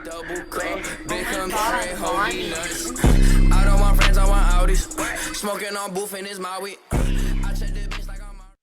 Double cup, big computer, holy nuts. I don't want friends, I want Audis. Smoking on booth and it's my weed. I check the bitch like I'm out.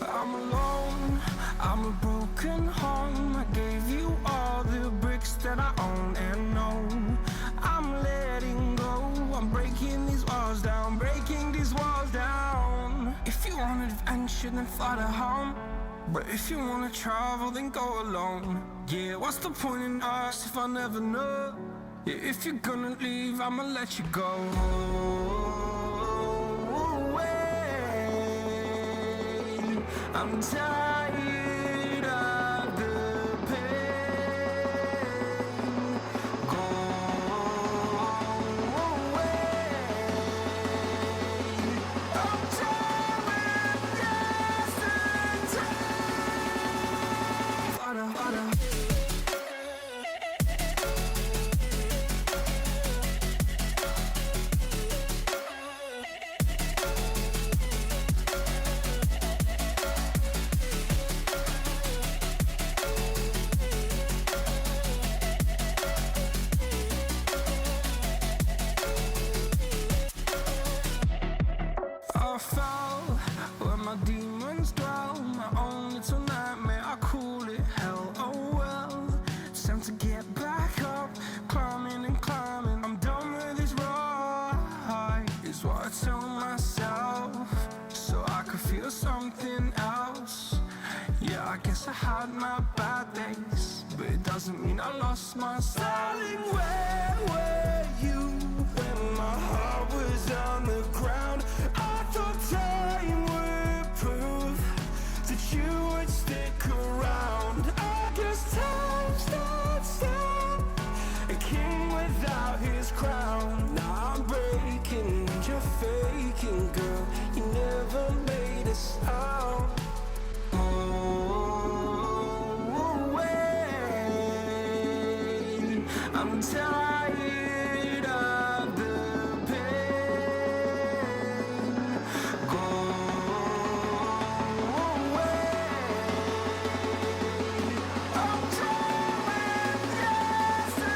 I'm alone, I'm a broken home. I gave you all the bricks that I own and know. I'm letting go, I'm breaking these walls down, breaking these walls down. If you want adventure, then fly to home. But if you wanna travel, then go alone. Yeah, what's the point in us if I never know? Yeah, if you're gonna leave, I'ma let you go. I'm tired of the pain. Go away. I'm tired of yesterday. I fell where my demons dwell. My own little nightmare, I call it hell. Oh well, it's time to get back up, climbing and climbing. I'm done with this ride, is what I tell myself, so I could feel something else. Yeah, I guess I had my bad days, but it doesn't mean I lost my style. Darling, where were you when my heart was on the ground? I thought time would prove that you would stick around. I guess time stood still, a king without his crown. Now I'm breaking, you're faking, girl. You never made a sound. I'm tired of the pain. Go away. I'm tired of yesterday.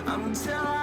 I'm tired.